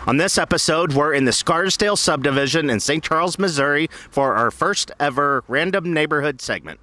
On this episode, we're in the SCARSDALE subdivision in St. Charles, Missouri for our first ever Random Neighborhood segment.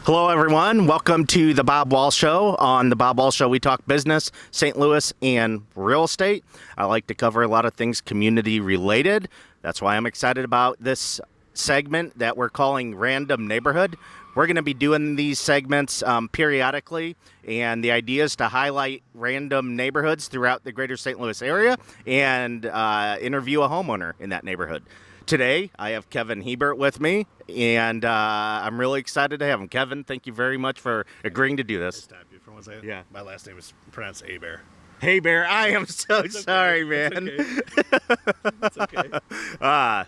Hello, everyone. Welcome to the Bob Wall Show. On the Bob Wall Show, we talk business, St. Louis, and real estate. I like to cover a lot of things community related. That's why I'm excited about this segment that we're calling Random Neighborhood. We're going to be doing these segments periodically, and the idea is to highlight random neighborhoods throughout the greater St. Louis area and interview a homeowner in that neighborhood. Today, I have Kevin Hebert with me, and I'm really excited to have him. Kevin, thank you very much for agreeing to do this. Yeah. My last name is pronounced Hebert. Hebert, I am so sorry, man. It's okay.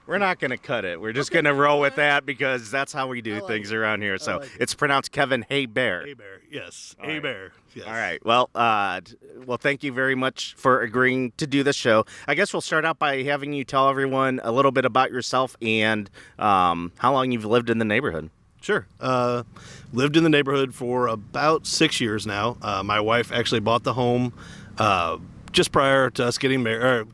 We're not going to cut it. We're just going to roll with that because that's how we do things around here. So it's pronounced Kevin Hebert. Hebert, yes. Hebert, yes. All right. Well, thank you very much for agreeing to do this show. I guess we'll start out by having you tell everyone a little bit about yourself and how long you've lived in the neighborhood. Sure. Lived in the neighborhood for about 6 years now. My wife actually bought the home just prior to us getting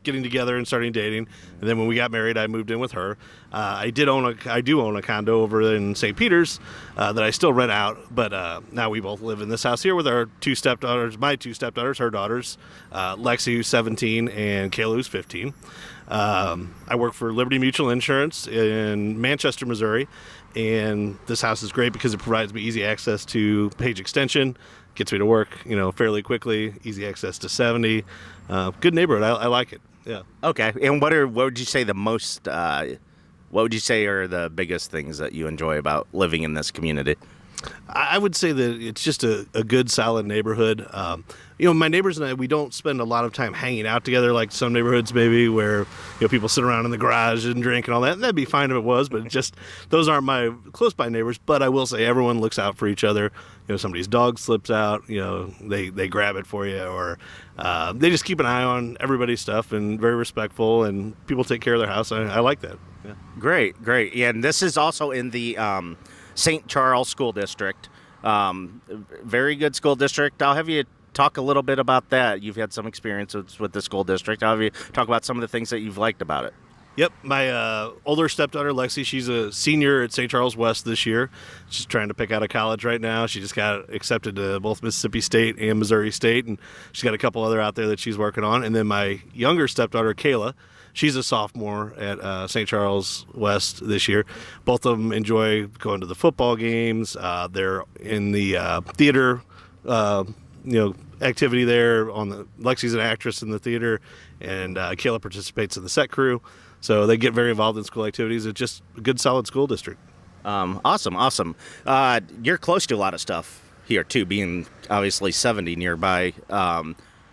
together and starting dating, and then when we got married, I moved in with her. I do own a condo over in St. Peter's that I still rent out, but now we both live in this house here with our two stepdaughters, her daughters, Lexi, who's 17, and Kayla, who's 15. I work for Liberty Mutual Insurance in Manchester, Missouri, and this house is great because it provides me easy access to Page Extension. Gets me to work, fairly quickly. Easy access to 70. Good neighborhood. I like it. Yeah. Okay. And what would you say the most? What would you say are the biggest things that you enjoy about living in this community? I would say that it's just a good, solid neighborhood. My neighbors and I, we don't spend a lot of time hanging out together like some neighborhoods maybe where, people sit around in the garage and drink and all that. And that'd be fine if it was, but those aren't my close-by neighbors. But I will say everyone looks out for each other. Somebody's dog slips out, they grab it for you, or they just keep an eye on everybody's stuff and very respectful, and people take care of their house. I like that. Yeah. Great. And this is also in the St. Charles School District. Very good school district. I'll have you talk a little bit about that. You've had some experience with the school district. I'll have you talk about some of the things that you've liked about it. Yep. My older stepdaughter, Lexi, she's a senior at St. Charles West this year. She's trying to pick out a college right now. She just got accepted to both Mississippi State and Missouri State, and she's got a couple other out there that she's working on. And then my younger stepdaughter, Kayla, she's a sophomore at St. Charles West this year. Both of them enjoy going to the football games. They're in the theater, activity there. Lexi's an actress in the theater, and Kayla participates in the set crew. So they get very involved in school activities. It's just a good, solid school district. Awesome. You're close to a lot of stuff here, too, being obviously 70 nearby.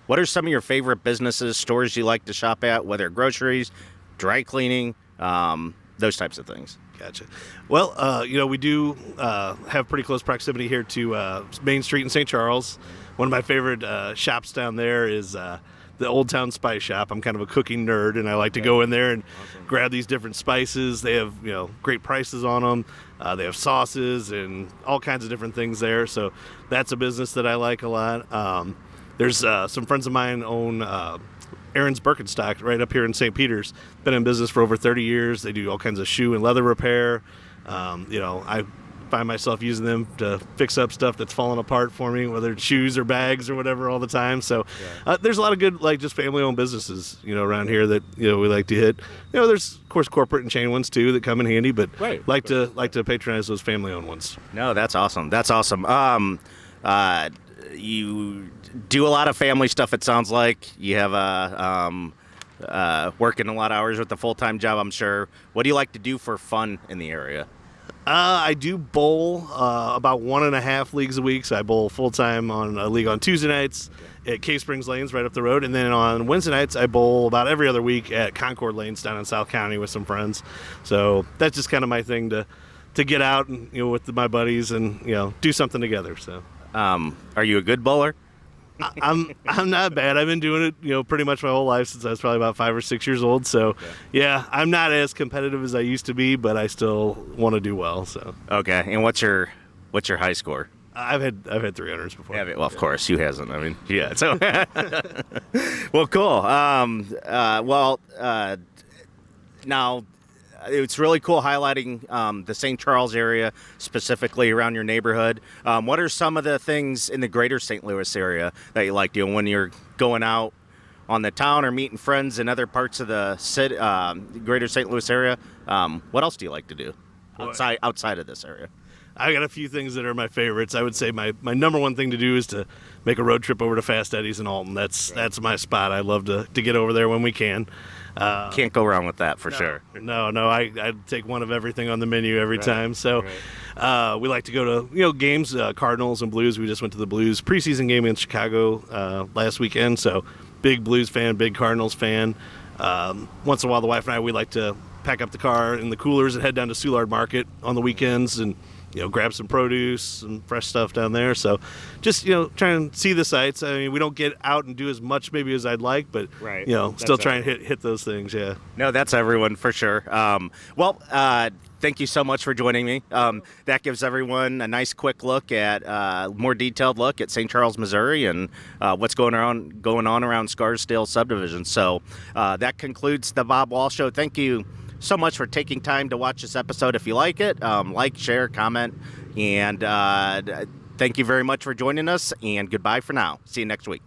What are some of your favorite businesses, stores you like to shop at, whether groceries, dry cleaning, those types of things? Gotcha. Well, we do have pretty close proximity here to Main Street in St. Charles. One of my favorite shops down there is the Old Town Spice Shop. I'm kind of a cooking nerd, and I like to go in there and grab these different spices. They have, great prices on them. They have sauces and all kinds of different things there. So that's a business that I like a lot. There's some friends of mine own Aaron's Birkenstock right up here in St. Peter's. Been in business for over 30 years. They do all kinds of shoe and leather repair. I find myself using them to fix up stuff that's falling apart for me, whether it's shoes or bags or whatever, all the time. So there's a lot of good, just family-owned businesses, around here that we like to hit. There's of course corporate and chain ones too that come in handy, but like to patronize those family-owned ones. No, that's awesome. You do a lot of family stuff, it sounds like. You have working a lot of hours with a full-time job, I'm sure. What do you like to do for fun in the area? I do bowl about 1.5 leagues a week. So I bowl full-time on a league on Tuesday nights at Cave Springs Lanes right up the road. And then on Wednesday nights, I bowl about every other week at Concord Lanes down in South County with some friends. So that's just kind of my thing to get out and with my buddies and do something together. So are you a good bowler? I'm not bad. I've been doing it, pretty much my whole life since I was probably about 5 or 6 years old. So, yeah, I'm not as competitive as I used to be, but I still want to do well. So, Okay. And what's your high score? I've had 300s before. Yeah, well, of course, who hasn't? I mean, yeah. So, well, cool. Now it's really cool highlighting the St. Charles area, specifically around your neighborhood. What are some of the things in the greater St. Louis area that you like doing when you're going out on the town or meeting friends in other parts of the city, greater St. Louis area? What else do you like to do outside of this area? I got a few things that are my favorites. I would say my number one thing to do is to make a road trip over to Fast Eddie's in Alton. That's my spot. I love to get over there when we can. Can't go wrong with that for sure. No, I take one of everything on the menu every time. So we like to go to games, Cardinals and Blues. We just went to the Blues preseason game in Chicago last weekend. So big Blues fan, big Cardinals fan. Once in a while, the wife and I, we like to pack up the car in the coolers and head down to Soulard Market on the weekends and grab some produce and fresh stuff down there. So just, try and see the sights. I mean, we don't get out and do as much maybe as I'd like, but, still try and hit those things, yeah. No, that's everyone for sure. Thank you so much for joining me. That gives everyone a nice quick look at, more detailed look at St. Charles, Missouri and what's going on around Scarsdale subdivision. So that concludes the Bob Wall Show. Thank you so much for taking time to watch this episode. If you like it, like, share, comment, and thank you very much for joining us, and goodbye for now. See you next week.